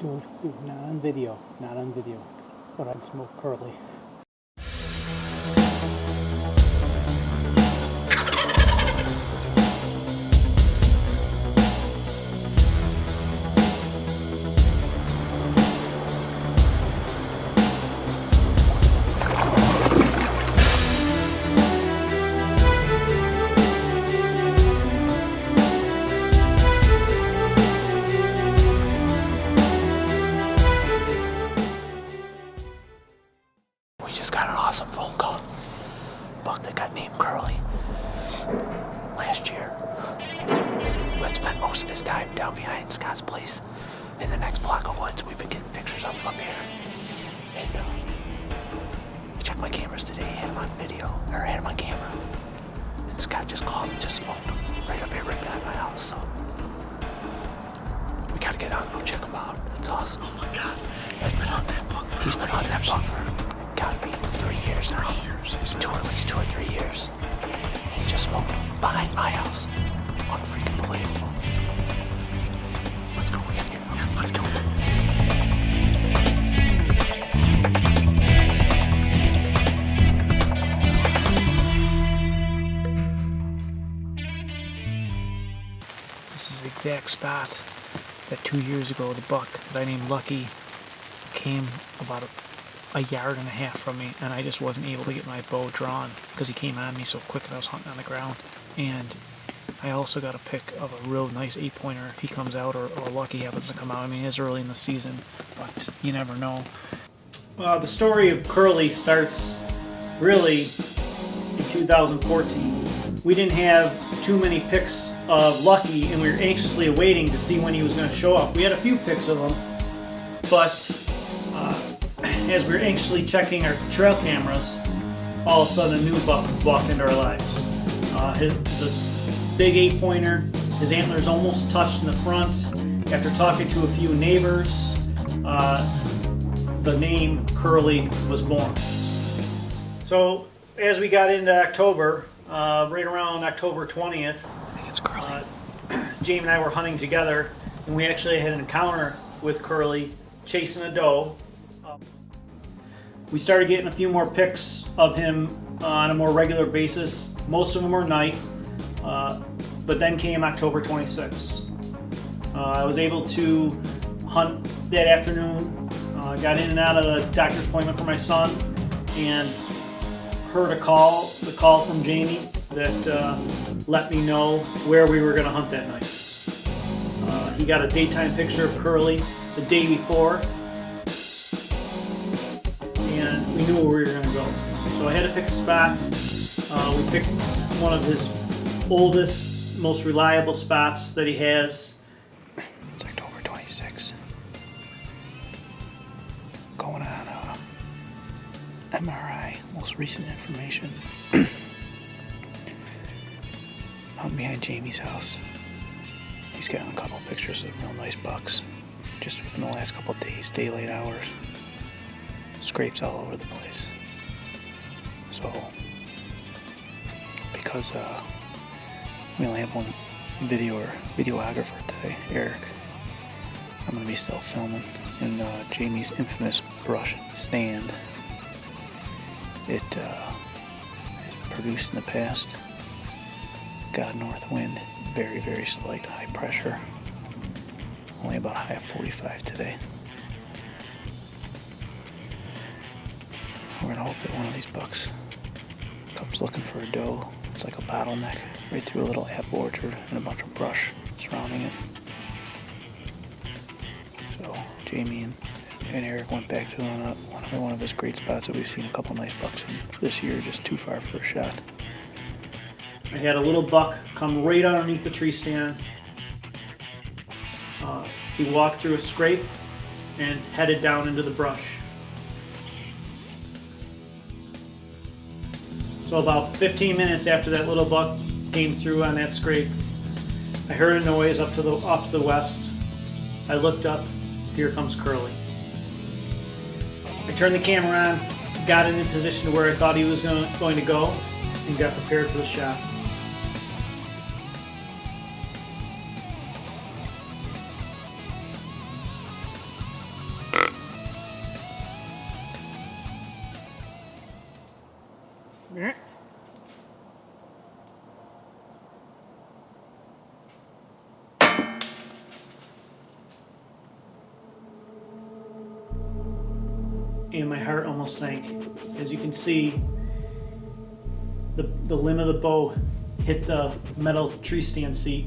Dude, not on video, but I'd smoke Curley. We just got an awesome phone call. Buck that got named Curley last year. We had spent most of his time down behind Scott's place in the next block of woods. We've been getting pictures of him up here. And I checked my cameras today, had him on video, or had him on camera. And Scott just called and just smoked him right up here, right behind my house. So we gotta get out and go check him out. That's awesome. Oh my God, he's been on that buck for He's been on that buck for gotta be 3 years now. 3 years. He's been At least 2 or 3 years. And he just smoked behind my house. Unfreaking believable. Let's go. We gotta get him. Yeah, let's go. This is the exact spot that 2 years ago the buck that I named Lucky came about a yard and a half from me, and I just wasn't able to get my bow drawn because he came on me so quick and I was hunting on the ground. And I also got a pic of a real nice 8-pointer if he comes out or Lucky happens to come out. I mean, it's early in the season, but you never know. The story of Curley starts really in 2014. We didn't have too many pics of Lucky, and we were anxiously awaiting to see when he was going to show up. We had a few pics of him, but as we were anxiously checking our trail cameras, all of a sudden a new buck walked into our lives. He's a big 8-pointer. His antlers almost touched in the front. After talking to a few neighbors, the name Curley was born. So as we got into October, right around October 20th, I think it's Curley. Jamie and I were hunting together, and we actually had an encounter with Curley chasing a doe. We started getting a few more pics of him on a more regular basis. Most of them were night, but then came October 26th. I was able to hunt that afternoon, got in and out of the doctor's appointment for my son, and heard the call from Jamie that let me know where we were going to hunt that night. He got a daytime picture of Curley the day before, and we knew where we were going to go. So I had to pick a spot. We picked one of his oldest, most reliable spots that he has. It's October 26th. Going on MRI, most recent information. Out behind Jamie's house. He's gotten a couple pictures of real nice bucks just within the last couple of days, daylight hours. Scrapes all over the place. So, because we only have one videographer today, Eric, I'm going to be self-filming in Jamie's infamous brush stand. It has produced in the past. Got north wind, very, very slight high pressure. Only about high of 45 today. We're gonna hope that one of these bucks comes looking for a doe. It's like a bottleneck right through a little apple orchard and a bunch of brush surrounding it. So Jamie and Eric went back to one of his great spots that we've seen a couple nice bucks in this year, just too far for a shot. I had a little buck come right underneath the tree stand. He walked through a scrape and headed down into the brush. So about 15 minutes after that little buck came through on that scrape, I heard a noise off to the west. I looked up, here comes Curley. I turned the camera on, got in position to where I thought he was going to go, and got prepared for the shot. and my heart almost sank. As you can see, the limb of the bow hit the metal tree stand seat,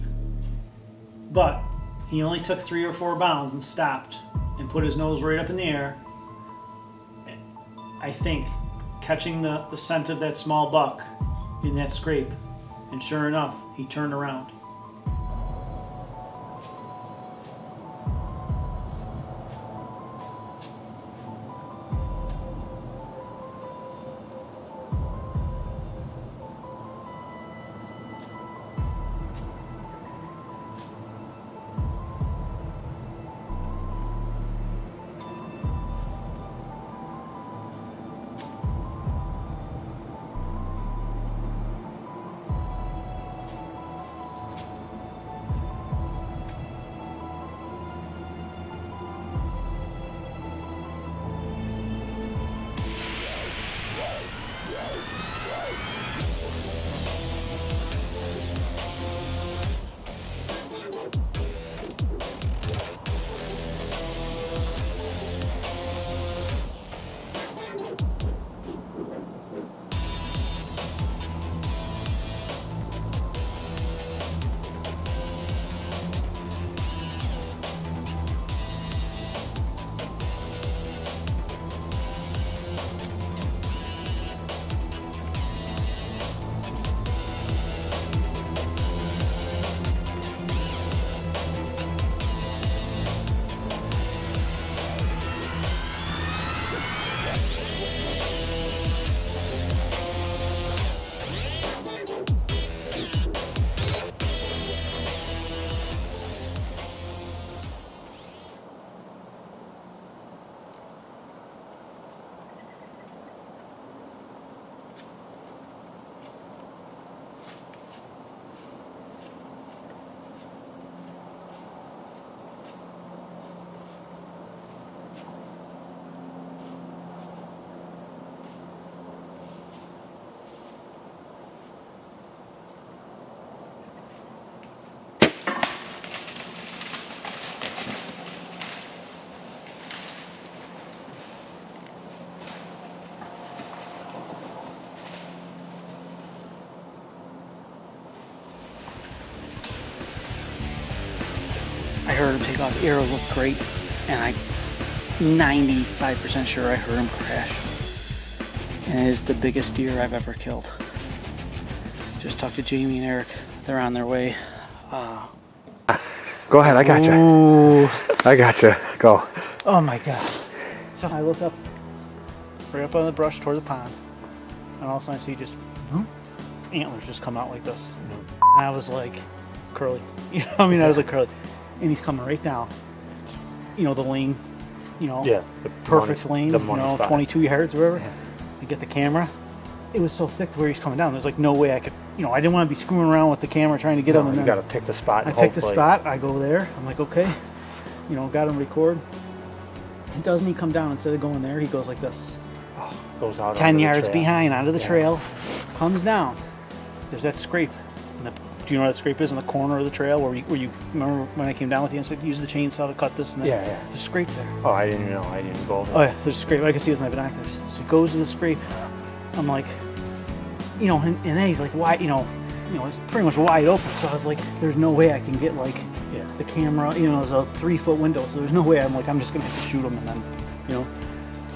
but he only took 3 or 4 bounds and stopped and put his nose right up in the air. I think catching the scent of that small buck in that scrape, and sure enough, he turned around. I heard him take off. The arrow looked great, and I'm 95% sure I heard him crash. And it is the biggest deer I've ever killed. Just talked to Jamie and Eric. They're on their way. Go ahead, I got you. Ooh. I got you. Go. Oh my god. So I look up, right up on the brush toward the pond, and all of a sudden I see just antlers just come out like this. And I was like, Curley. You know, I mean, I was like, Curley. And he's coming right down. You know, the lane, you know, Yeah. perfect lane, you know, spot. 22 yards or whatever. Yeah. I get the camera. It was so thick to where he's coming down. There's like no way I could, you know, I didn't want to be screwing around with the camera trying to get him. And You then got to pick the spot. I And pick the hopefully- spot. I go there. I'm like, okay, you know, got him record. And doesn't he come down instead of going there? He goes like this. Goes out 10 onto the yards trail. behind onto the Yeah. trail, comes down. There's that scrape. Do you know what that scrape is in the corner of the trail where you remember when I came down with you and said use the chainsaw to cut this and that? Yeah. There's a scrape there. Oh, I didn't know. I didn't go over. Oh yeah, there's a scrape. I can see it with my binoculars. So he goes to the scrape. I'm like, you know, and then he's like wide, you know, it's pretty much wide open. So I was like, there's no way I can get like the camera, you know, there's a 3-foot window, so there's no way. I'm like, I'm just gonna have to shoot him and then, you know.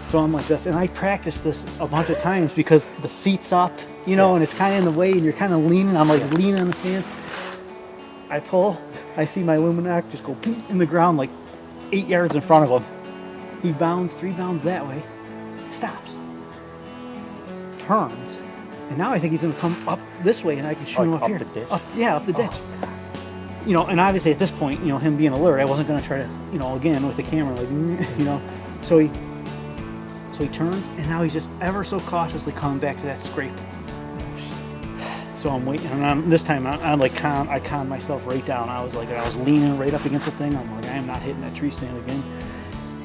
So I'm like this, and I practiced this a bunch of times because the seat's up, you know, and it's kind of in the way, and you're kind of leaning. I'm like leaning on the sand. I pull, I see my luminac just go in the ground like 8 yards in front of him. He bounds 3 bounds that way, stops, turns, and now I think he's gonna come up this way, and I can shoot him up up here. the ditch? Up the ditch. You know, and obviously at this point, you know, him being alert, I wasn't gonna try to, you know, again with the camera, like, you know, so he turns, and now he's just ever so cautiously coming back to that scrape. So I'm waiting, and this time I'm like, I calmed myself right down. I was like, I was leaning right up against the thing. I'm like, I am not hitting that tree stand again.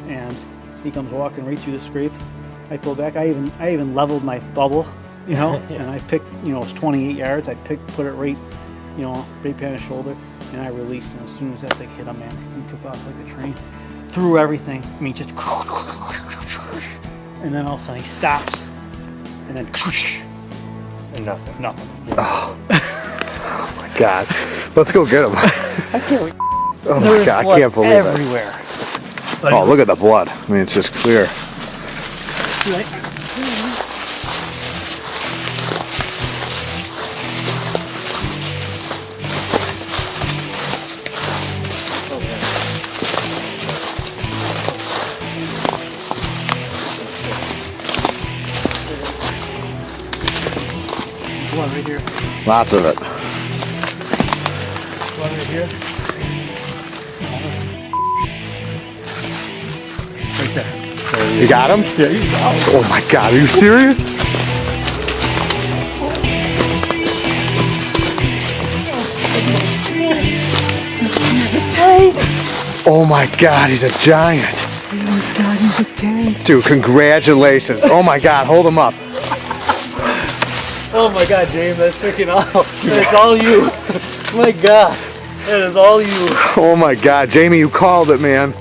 And he comes walking right through the scrape. I pull back. I even leveled my bubble, you know, and I picked, you know, it's 28 yards. I put it right, you know, right behind his shoulder, and I released. And as soon as that thing hit him, man, he took off like a train, through everything. I mean, just. and then all of a sudden he stops, and then And nothing. nothing. Oh my God. Let's go get him. I can't. Oh my God, I can't believe it. everywhere. Oh, look at the blood. I mean, it's just clear. Right. One right here. Lots of it. One right here. Right there. You got him? Yeah, you got it. Oh my God, are you serious? Oh my God, he's a giant. Oh God, he's a tank. Dude, congratulations. Oh my God, hold him up. Oh my God, James, that's freaking all. That's all you. My God, that is all you. Oh my God, Jamie, you called it, man.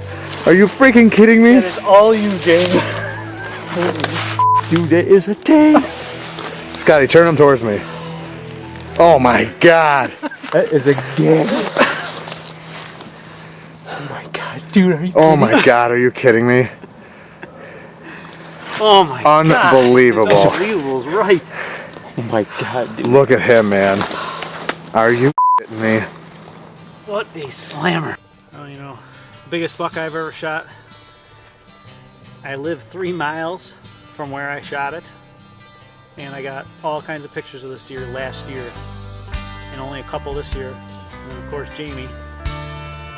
Are you freaking kidding me? That is all you, James. Dude, that is a tank. Scotty, turn him towards me. Oh my God. That is a gang. Oh my God, dude, are you Oh kidding? my God, are you kidding me? Oh my God. Unbelievable. It's unbelievable, is right. Oh my God, dude. Look at him, man. Are you kidding me? What a slammer. Oh, you know, biggest buck I've ever shot. I live 3 miles from where I shot it, and I got all kinds of pictures of this deer last year, and only a couple this year. And of course, Jamie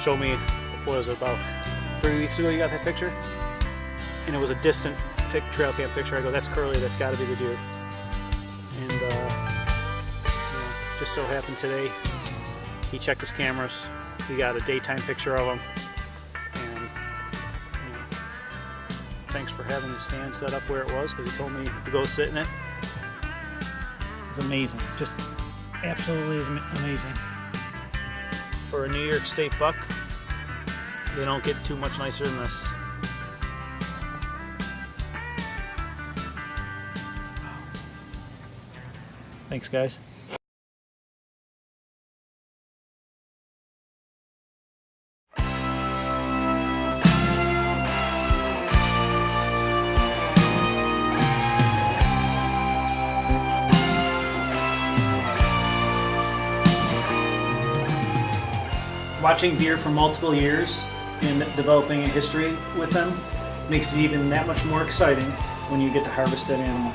showed me, what was it, about 3 weeks ago you got that picture? And it was a distant trail cam picture. I go, that's Curley, that's gotta be the deer. And you know, just so happened today, he checked his cameras, he got a daytime picture of him, and you know, thanks for having the stand set up where it was, because he told me to go sit in it. It's amazing, just absolutely amazing. For a New York State buck, they don't get too much nicer than this. Thanks, guys. Watching deer for multiple years and developing a history with them makes it even that much more exciting when you get to harvest that animal.